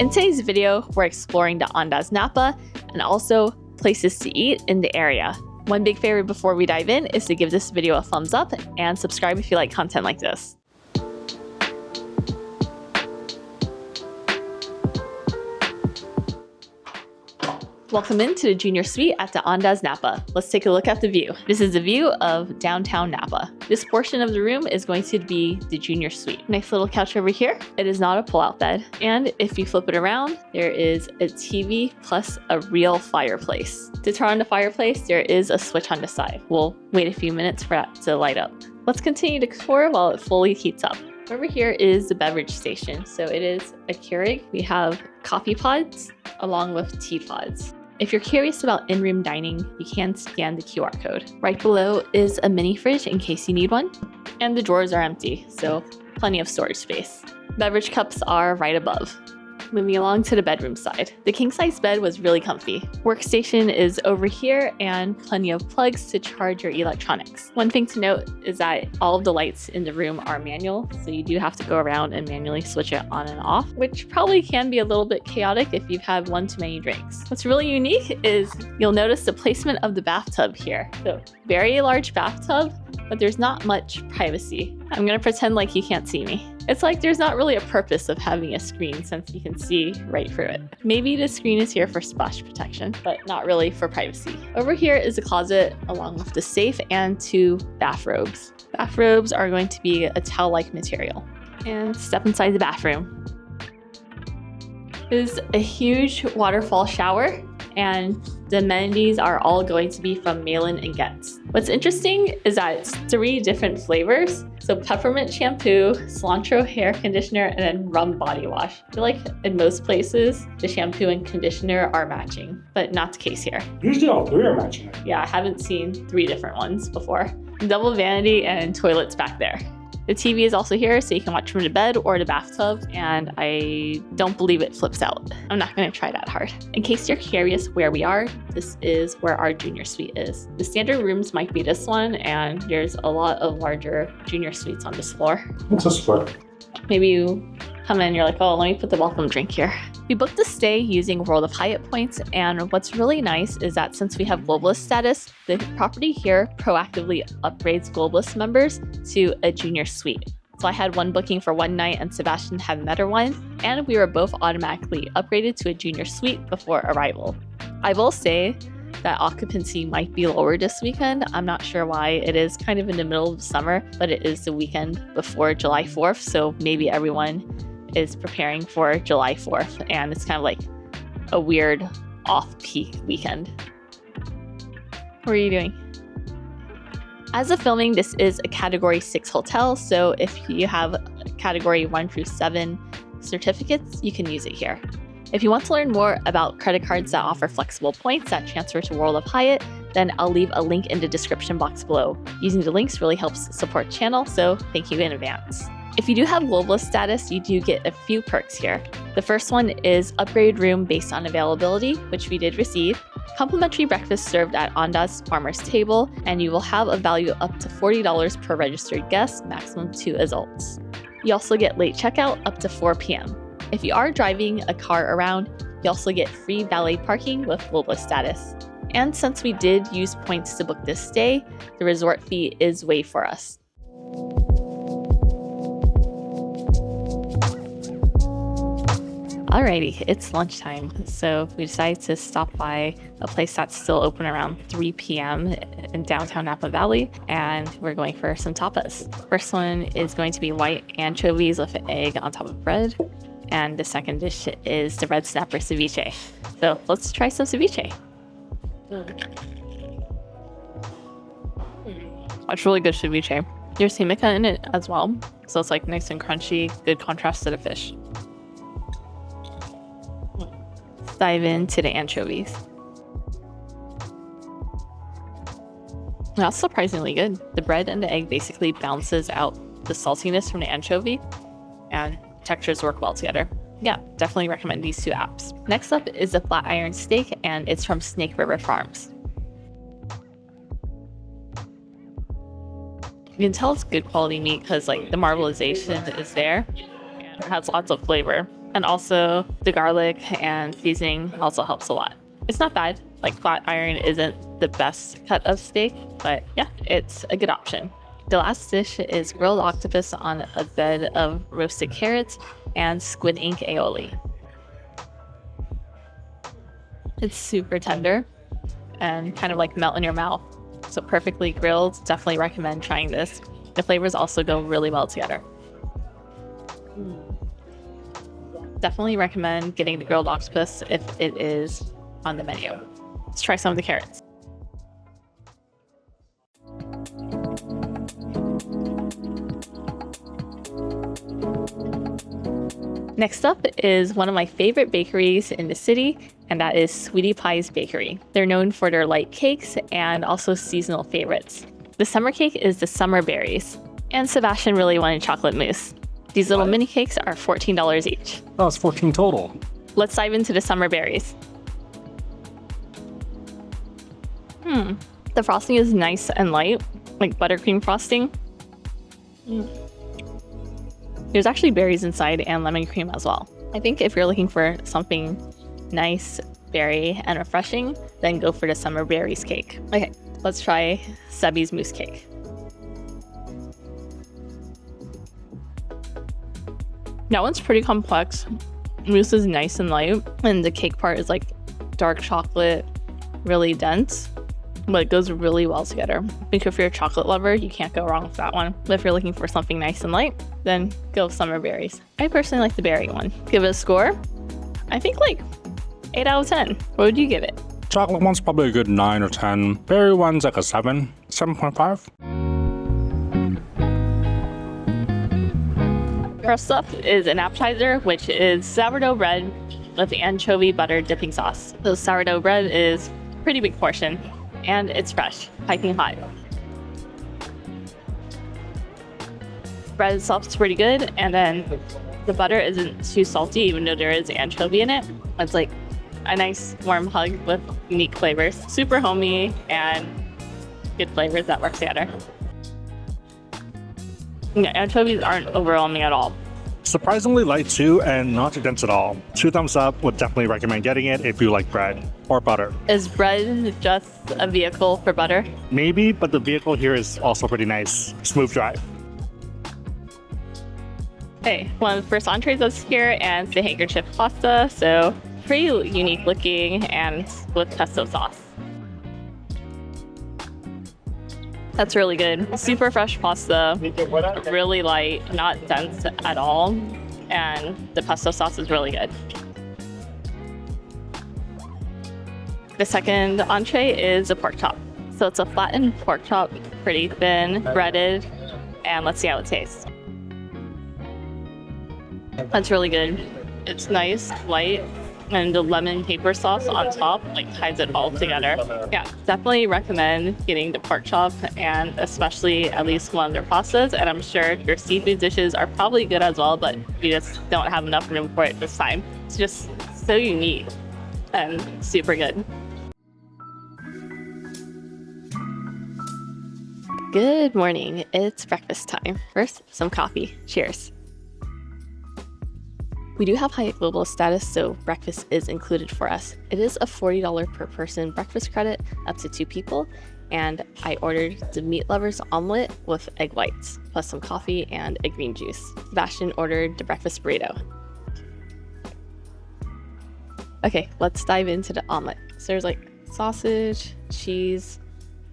In today's video, we're exploring the Andaz Napa and also places to eat in the area. One big favor before we dive in is to give this video a thumbs up and subscribe if you like content like this. Welcome into the Junior Suite at the Andaz Napa. Let's take a look at the view. This is the view of downtown Napa. This portion of the room is going to be the Junior Suite. Nice little couch over here. It is not a pull-out bed. And if you flip it around, there is a TV plus a real fireplace. To turn on the fireplace, there is a switch on the side. We'll wait a few minutes for that to light up. Let's continue to explore while it fully heats up. Over here is the beverage station. So it is a Keurig. We have coffee pods along with tea pods. If you're curious about in-room dining, you can scan the QR code. Right below is a mini fridge in case you need one, and the drawers are empty, so plenty of storage space. Beverage cups are right above. Moving along to the bedroom side. The king-size bed was really comfy. Workstation is over here and plenty of plugs to charge your electronics. One thing to note is that all of the lights in the room are manual, so you do have to go around and manually switch it on and off, which probably can be a little bit chaotic if you've had one too many drinks. What's really unique is you'll notice the placement of the bathtub here. So very large bathtub, but there's not much privacy. I'm gonna pretend like you can't see me. It's like there's not really a purpose of having a screen since you can see right through it. Maybe the screen is here for splash protection, but not really for privacy. Over here is a closet along with the safe and 2 bathrobes. Bathrobes are going to be a towel-like material. And step inside the bathroom. This is a huge waterfall shower, and the amenities are all going to be from Malin and Getz. What's interesting is that it's 3 different flavors. So peppermint shampoo, cilantro hair conditioner, and then rum body wash. I feel like in most places, the shampoo and conditioner are matching, but not the case here. Usually all 3 are matching. Yeah, I haven't seen 3 different ones before. Double vanity and toilets back there. The TV is also here, so you can watch from the bed or the bathtub, and I don't believe it flips out. I'm not gonna try that hard. In case you're curious where we are, this is where our junior suite is. The standard rooms might be this one, and there's a lot of larger junior suites on this floor. What's this for? Maybe you come in, you're like, oh, let me put the welcome drink here. We booked the stay using World of Hyatt points, and what's really nice is that since we have Globalist status, the property here proactively upgrades Globalist members to a junior suite. So I had one booking for one night and Sebastian had another one, and we were both automatically upgraded to a junior suite before arrival. I will say that occupancy might be lower this weekend. I'm not sure why. It is kind of in the middle of summer, but it is the weekend before July 4th, so maybe everyone is preparing for July 4th, and it's kind of like a weird off-peak weekend. What are you doing? As of filming, this is a Category 6 hotel, so if you have Category 1 through 7 certificates, you can use it here. If you want to learn more about credit cards that offer flexible points that transfer to World of Hyatt, then I'll leave a link in the description box below. Using the links really helps support the channel, so thank you in advance. If you do have Globalist status, you do get a few perks here. The first one is upgraded room based on availability, which we did receive, complimentary breakfast served at Andaz Farmer's Table, and you will have a value up to $40 per registered guest, maximum 2 adults. You also get late checkout up to 4 p.m. If you are driving a car around, you also get free valet parking with Globalist status. And since we did use points to book this stay, the resort fee is waived for us. Alrighty, it's lunchtime, so we decided to stop by a place that's still open around 3 p.m. in downtown Napa Valley, and we're going for some tapas. First one is going to be white anchovies with an egg on top of bread, and the second dish is the red snapper ceviche. So let's try some ceviche. It's really good ceviche. There's himica in it as well, so it's like nice and crunchy, good contrast to the fish. Dive into the anchovies. That's surprisingly good. The bread and the egg basically balances out the saltiness from the anchovy, and textures work well together. Yeah, definitely recommend these 2 apps. Next up is the flat iron steak, and it's from Snake River Farms. You can tell it's good quality meat because like the marbleization is there. It has lots of flavor. And also the garlic and seasoning also helps a lot. It's not bad. Like flat iron isn't the best cut of steak, but yeah, it's a good option. The last dish is grilled octopus on a bed of roasted carrots and squid ink aioli. It's super tender and kind of like melt in your mouth. So perfectly grilled. Definitely recommend trying this. The flavors also go really well together. Definitely recommend getting the grilled octopus if it is on the menu. Let's try some of the carrots. Next up is one of my favorite bakeries in the city, and that is Sweetie Pie's Bakery. They're known for their light cakes and also seasonal favorites. The summer cake is the summer berries, and Sebastian really wanted chocolate mousse. These little mini cakes are $14 each. Oh, it's 14 total. Let's dive into the summer berries. The frosting is nice and light, like buttercream frosting. There's actually berries inside and lemon cream as well. I think if you're looking for something nice, berry, and refreshing, then go for the summer berries cake. Okay, let's try Sebi's mousse cake. That one's pretty complex. Mousse is nice and light, and the cake part is like dark chocolate, really dense, but it goes really well together. I think if you're a chocolate lover, you can't go wrong with that one. But if you're looking for something nice and light, then go with summer berries. I personally like the berry one. Give it a score. I think like 8 out of 10. What would you give it? Chocolate one's probably a good 9 or 10. Berry one's like a 7, 7.5. First up is an appetizer, which is sourdough bread with anchovy butter dipping sauce. So sourdough bread is a pretty big portion, and it's fresh, piping hot. Bread itself is pretty good, and then the butter isn't too salty, even though there is anchovy in it. It's like a nice warm hug with unique flavors. Super homey and good flavors that work together. Yeah, anchovies aren't overwhelming at all. Surprisingly light too, and not too dense at all. 2 thumbs up, would definitely recommend getting it if you like bread or butter. Is bread just a vehicle for butter? Maybe, but the vehicle here is also pretty nice. Smooth drive. Hey, one of the first entrees is here, and it's the handkerchief pasta, so pretty unique looking and with pesto sauce. That's really good. Super fresh pasta, really light, not dense at all, and the pesto sauce is really good. The second entree is a pork chop. So it's a flattened pork chop, pretty thin, breaded, and let's see how it tastes. That's really good. It's nice, light, and the lemon caper sauce on top like ties it all together. Yeah, definitely recommend getting the pork chop, and especially at least one of their pastas. And I'm sure your seafood dishes are probably good as well, but we just don't have enough room for it this time. It's just so unique and super good. Good morning. It's breakfast time. First, some coffee. Cheers. We do have Hyatt Globalist status, so breakfast is included for us. It is a $40 per person breakfast credit up to 2 people, and I ordered the meat lovers omelet with egg whites, plus some coffee and a green juice. Sebastian ordered the breakfast burrito. Okay, let's dive into the omelet. So there's like sausage, cheese,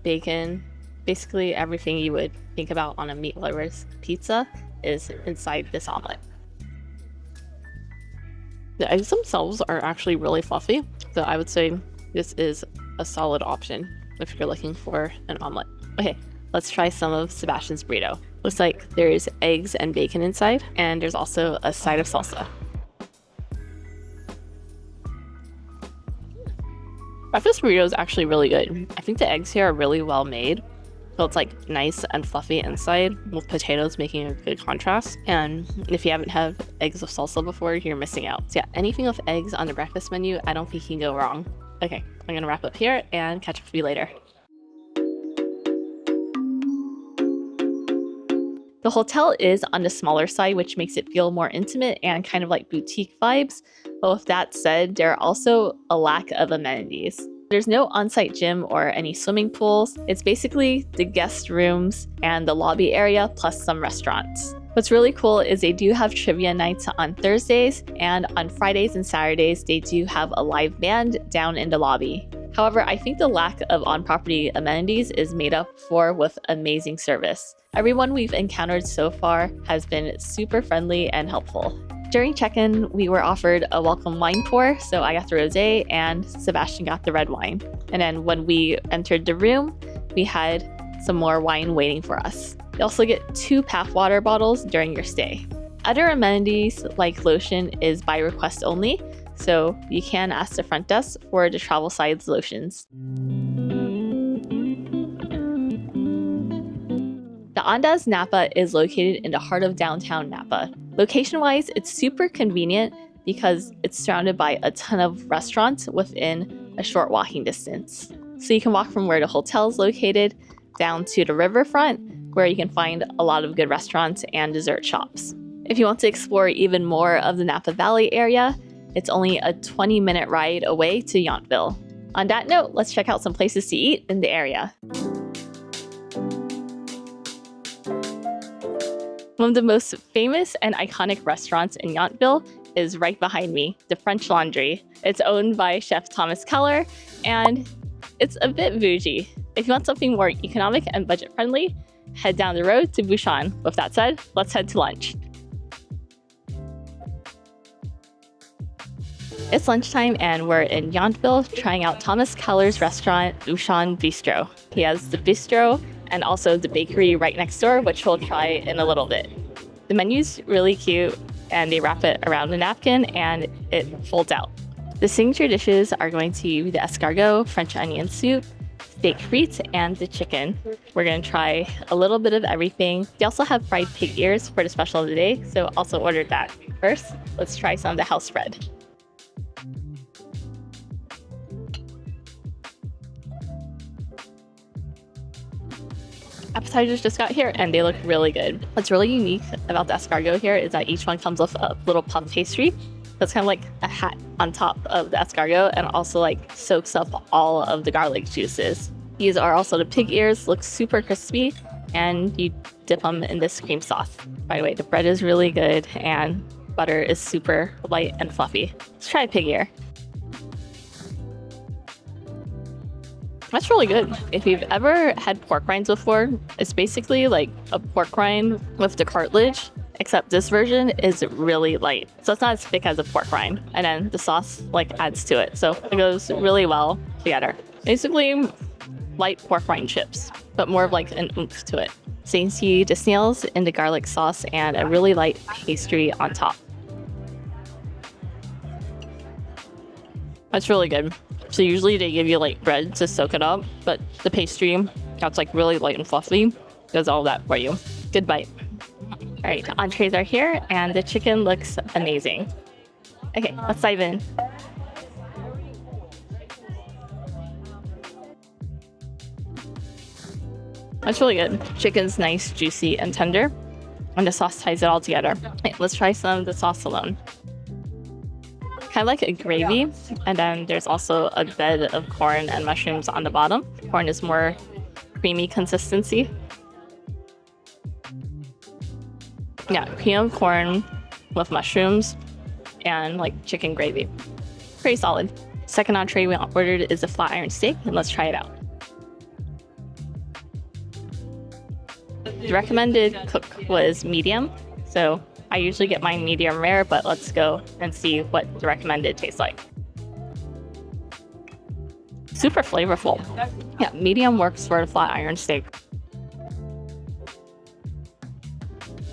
bacon, basically everything you would think about on a meat lovers pizza is inside this omelet. The eggs themselves are actually really fluffy, so I would say this is a solid option if you're looking for an omelet. Okay, let's try some of Sebastian's burrito. Looks like there's eggs and bacon inside, and there's also a side of salsa. Breakfast burrito is actually really good. I think the eggs here are really well made. So it's like nice and fluffy inside with potatoes making a good contrast. And if you haven't had eggs with salsa before, you're missing out. So yeah, anything with eggs on the breakfast menu, I don't think you can go wrong. Okay, I'm gonna wrap up here and catch up with you later. The hotel is on the smaller side, which makes it feel more intimate and kind of like boutique vibes. But with that said, there are also a lack of amenities. There's no on-site gym or any swimming pools. It's basically the guest rooms and the lobby area plus some restaurants. What's really cool is they do have trivia nights on Thursdays, and on Fridays and Saturdays, they do have a live band down in the lobby. However, I think the lack of on-property amenities is made up for with amazing service. Everyone we've encountered so far has been super friendly and helpful. During check-in, we were offered a welcome wine pour, so I got the rosé and Sebastian got the red wine. And then when we entered the room, we had some more wine waiting for us. You also get 2 PAF water bottles during your stay. Other amenities like lotion is by request only, so you can ask the front desk for the travel size lotions. The Andaz Napa is located in the heart of downtown Napa. Location-wise, it's super convenient because it's surrounded by a ton of restaurants within a short walking distance. So you can walk from where the hotel is located down to the riverfront, where you can find a lot of good restaurants and dessert shops. If you want to explore even more of the Napa Valley area, it's only a 20-minute ride away to Yountville. On that note, let's check out some places to eat in the area. One of the most famous and iconic restaurants in Yountville is right behind me, the French Laundry. It's owned by Chef Thomas Keller, and it's a bit bougie. If you want something more economic and budget-friendly, head down the road to Bouchon. With that said, let's head to lunch. It's lunchtime and we're in Yountville trying out Thomas Keller's restaurant, Bouchon Bistro. He has the bistro and also the bakery right next door, which we'll try in a little bit. The menu's really cute and they wrap it around a napkin and it folds out. The signature dishes are going to be the escargot, French onion soup, steak frites, and the chicken. We're going to try a little bit of everything. They also have fried pig ears for the special of the day, so also ordered that. First, let's try some of the house bread. Appetizers just got here and they look really good. What's really unique about the escargot here is that each one comes with a little puff pastry. That's kind of like a hat on top of the escargot and also like soaks up all of the garlic juices. These are also the pig ears, look super crispy, and you dip them in this cream sauce. By the way, the bread is really good and butter is super light and fluffy. Let's try a pig ear. That's really good. If you've ever had pork rinds before, it's basically like a pork rind with the cartilage, except this version is really light. So it's not as thick as a pork rind. And then the sauce like adds to it. So it goes really well together. Basically light pork rind chips, but more of like an oomph to it. So you can see the snails in the garlic sauce and a really light pastry on top. That's really good. So usually they give you like bread to soak it up, but the pastry, that's like really light and fluffy, does all that for you. Good bite. All right, the entrees are here and the chicken looks amazing. Okay, let's dive in. That's really good. Chicken's nice, juicy, and tender, and the sauce ties it all together. Okay, let's try some of the sauce alone. Kind of like a gravy, and then there's also a bed of corn and mushrooms on the bottom. Corn is more creamy consistency. Yeah, cream of corn with mushrooms and like chicken gravy. Pretty solid. Second entree we ordered is a flat iron steak, and let's try it out. The recommended cook was medium, so I usually get mine medium rare, but let's go and see what the recommended tastes like. Super flavorful. Yeah, medium works for a flat iron steak.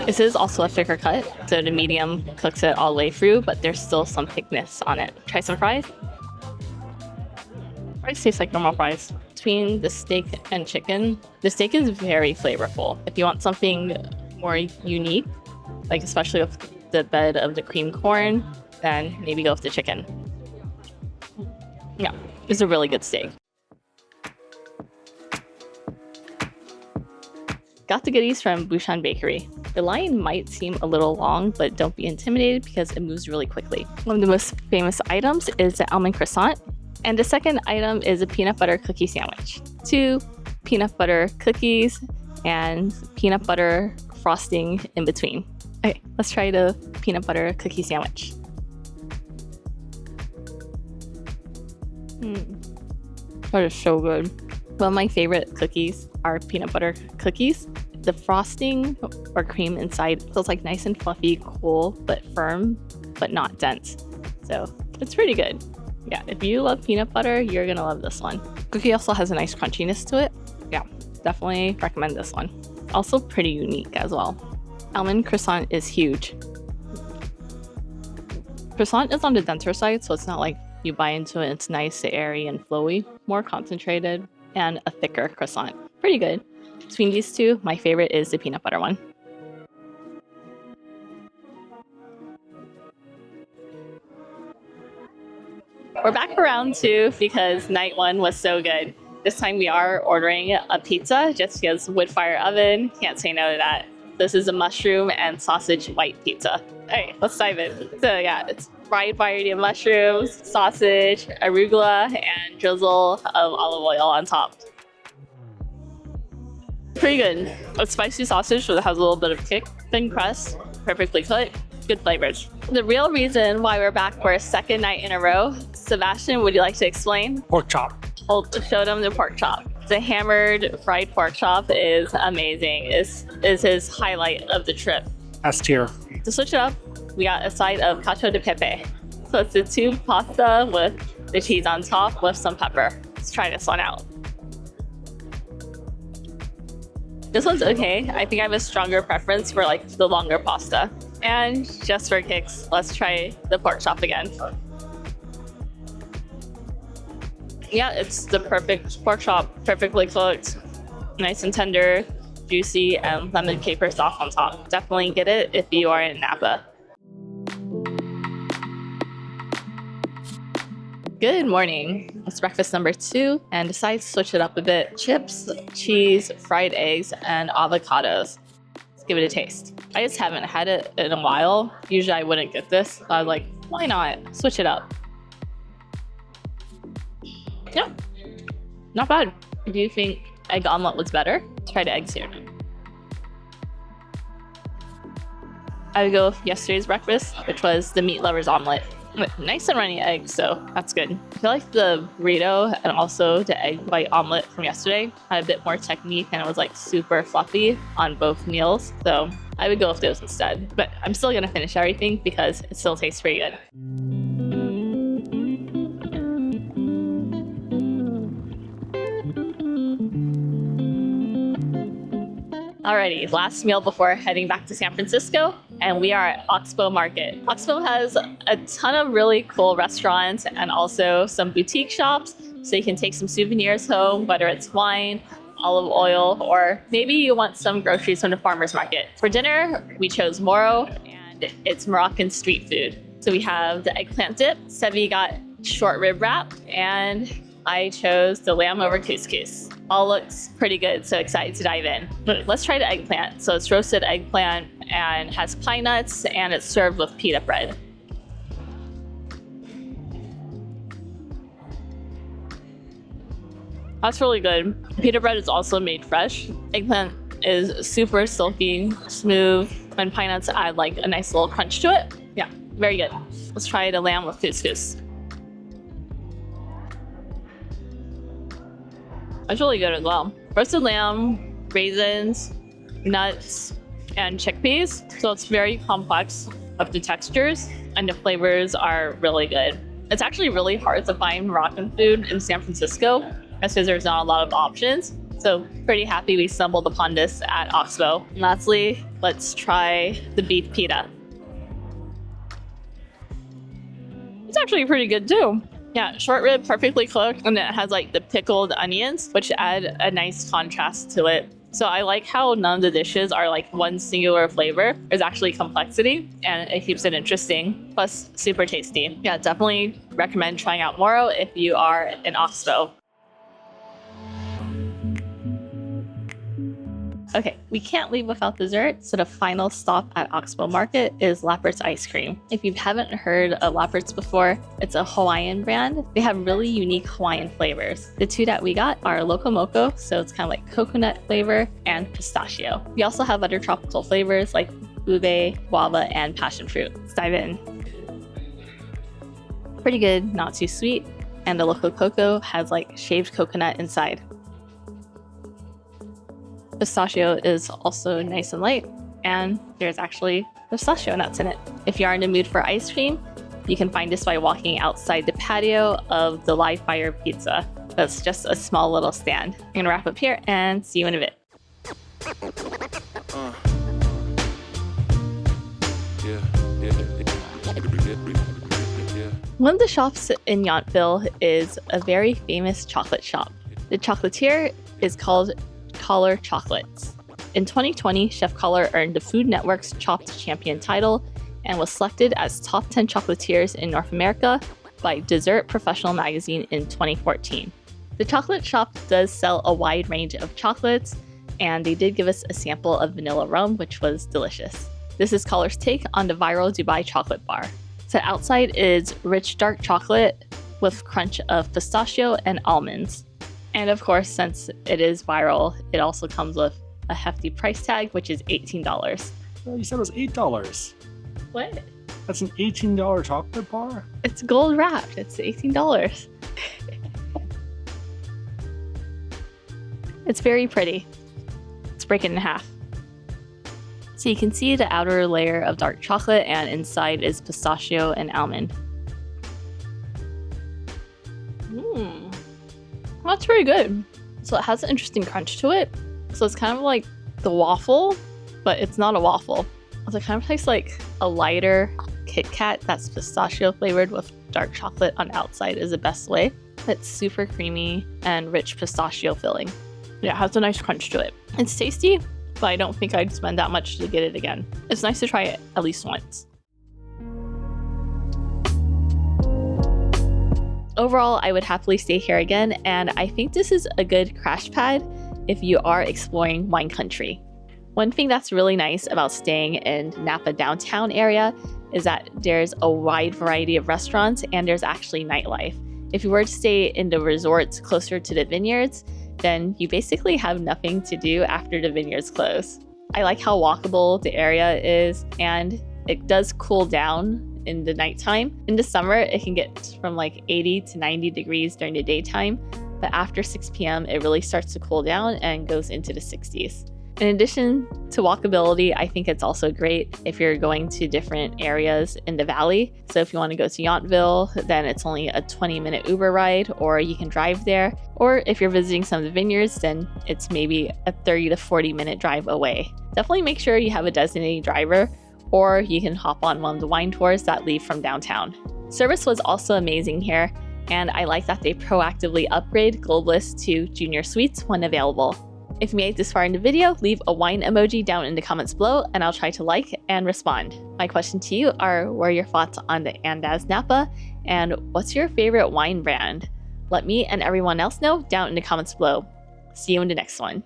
This is also a thicker cut, so the medium cooks it all the way through, but there's still some thickness on it. Try some fries. Fries taste like normal fries. Between the steak and chicken, the steak is very flavorful. If you want something more unique, like especially with the bed of the cream corn, then maybe go with the chicken. Yeah, it's a really good steak. Got the goodies from Bouchon Bakery. The line might seem a little long, but don't be intimidated because it moves really quickly. One of the most famous items is the almond croissant, and the second item is a peanut butter cookie sandwich. 2 peanut butter cookies and peanut butter frosting in between. Okay, let's try the peanut butter cookie sandwich. That is so good. One of my favorite cookies are peanut butter cookies. The frosting or cream inside feels like nice and fluffy, cool, but firm, but not dense. So it's pretty good. Yeah, if you love peanut butter, you're gonna love this one. Cookie also has a nice crunchiness to it. Yeah, definitely recommend this one. Also pretty unique as well. Almond croissant is huge. Croissant is on the denser side, so it's not like you bite into it, it's nice, airy, and flowy. More concentrated and a thicker croissant. Pretty good. Between these two, my favorite is the peanut butter one. We're back for round 2 because night 1 was so good. This time we are ordering a pizza just because wood fire oven, can't say no to that. This is a mushroom and sausage white pizza. All right, let's dive in. So yeah, it's fried variety of mushrooms, sausage, arugula, and drizzle of olive oil on top. Pretty good. A spicy sausage, so it has a little bit of kick. Thin crust, perfectly cooked, good flavors. The real reason why we're back for a second night in a row, Sebastian, would you like to explain? Pork chop. I'll show them the pork chop. The hammered fried pork chop is amazing. Is his highlight of the trip. S tier. To switch it up, we got a side of cacio de pepe. So it's a tube pasta with the cheese on top with some pepper. Let's try this one out. This one's okay. I think I have a stronger preference for like the longer pasta. And just for kicks, let's try the pork chop again. Yeah, it's the perfect pork chop, perfectly cooked, nice and tender, juicy, and lemon caper sauce on top. Definitely get it if you are in Napa. Good morning. It's breakfast number 2 and decided to switch it up a bit. Chips, cheese, fried eggs, and avocados. Let's give it a taste. I just haven't had it in a while. Usually I wouldn't get this. So I was like, why not? Switch it up. Yeah, not bad. Do you think egg omelet was better? Try the eggs here. I would go with yesterday's breakfast, which was the meat lover's omelet. Nice and runny eggs, so that's good. I feel like the burrito and also the egg white omelet from yesterday had a bit more technique and it was like super fluffy on both meals. So I would go with those instead. But I'm still gonna finish everything because it still tastes pretty good. Alrighty, last meal before heading back to San Francisco, and we are at Oxbow Market. Oxbow has a ton of really cool restaurants and also some boutique shops, so you can take some souvenirs home, whether it's wine, olive oil, or maybe you want some groceries from the farmer's market. For dinner, we chose Moro, and it's Moroccan street food. So we have the eggplant dip, Sevi got short rib wrap, and I chose the lamb over couscous. All looks pretty good, so excited to dive in. But let's try the eggplant. So it's roasted eggplant and has pine nuts, and it's served with pita bread. That's really good. Pita bread is also made fresh. Eggplant is super silky, smooth, and pine nuts add like a nice little crunch to it. Yeah, very good. Let's try the lamb with couscous. That's really good as well. Roasted lamb, raisins, nuts, and chickpeas. So it's very complex of the textures and the flavors are really good. It's actually really hard to find Moroccan food in San Francisco because there's not a lot of options. So pretty happy we stumbled upon this at Oxbow. And lastly, let's try the beef pita. It's actually pretty good too. Yeah, short rib, perfectly cooked, and it has like the pickled onions, which add a nice contrast to it. So I like how none of the dishes are like one singular flavor. There's actually complexity, and it keeps it interesting, plus super tasty. Yeah, definitely recommend trying out Moro if you are in Oxbow. Okay, we can't leave without dessert, so the final stop at Oxbow Market is Lappert's ice cream. If you haven't heard of Lappert's before, it's a Hawaiian brand. They have really unique Hawaiian flavors. The two that we got are Loco Moco, so it's kind of like coconut flavor, and pistachio. We also have other tropical flavors like ube, guava, and passion fruit. Let's dive in. Pretty good, not too sweet, and the Loco Coco has like shaved coconut inside. Pistachio is also nice and light, and there's actually pistachio nuts in it. If you are in the mood for ice cream, you can find this by walking outside the patio of the Live Fire Pizza. That's just a small little stand. I'm gonna wrap up here and see you in a bit. One of the shops in Yountville is a very famous chocolate shop. The chocolatier is called Kollar Chocolates. In 2020, Chef Kollar earned the Food Network's Chopped Champion title and was selected as top 10 chocolatiers in North America by Dessert Professional magazine in 2014. The chocolate shop does sell a wide range of chocolates, and they did give us a sample of vanilla rum, which was delicious. This is Kollar's take on the viral Dubai chocolate bar. So outside is rich dark chocolate with crunch of pistachio and almonds. And of course, since it is viral, it also comes with a hefty price tag, which is $18. Well, you said it was $8. What? That's an $18 chocolate bar? It's gold wrapped. It's $18. It's very pretty. Let's break it in half. So you can see the outer layer of dark chocolate, and inside is pistachio and almond. That's pretty good. So it has an interesting crunch to it. So it's kind of like the waffle, but it's not a waffle. So it kind of tastes like a lighter Kit Kat that's pistachio flavored with dark chocolate on the outside is the best way. It's super creamy and rich pistachio filling. Yeah, it has a nice crunch to it. It's tasty, but I don't think I'd spend that much to get it again. It's nice to try it at least once. Overall, I would happily stay here again, and I think this is a good crash pad if you are exploring wine country. One thing that's really nice about staying in Napa downtown area is that there's a wide variety of restaurants and there's actually nightlife. If you were to stay in the resorts closer to the vineyards, then you basically have nothing to do after the vineyards close. I like how walkable the area is, and it does cool down in the nighttime. In the summer, it can get from like 80 to 90 degrees during the daytime, but after 6 p.m., it really starts to cool down and goes into the 60s. In addition to walkability, I think it's also great if you're going to different areas in the valley. So if you want to go to Yountville, then it's only a 20-minute Uber ride, or you can drive there. Or if you're visiting some of the vineyards, then it's maybe a 30 to 40-minute drive away. Definitely make sure you have a designated driver, or you can hop on one of the wine tours that leave from downtown. Service was also amazing here, and I like that they proactively upgrade Globalist to junior suites when available. If you made it this far in the video, leave a wine emoji down in the comments below, and I'll try to like and respond. My question to you are, what are your thoughts on the Andaz Napa, and what's your favorite wine brand? Let me and everyone else know down in the comments below. See you in the next one.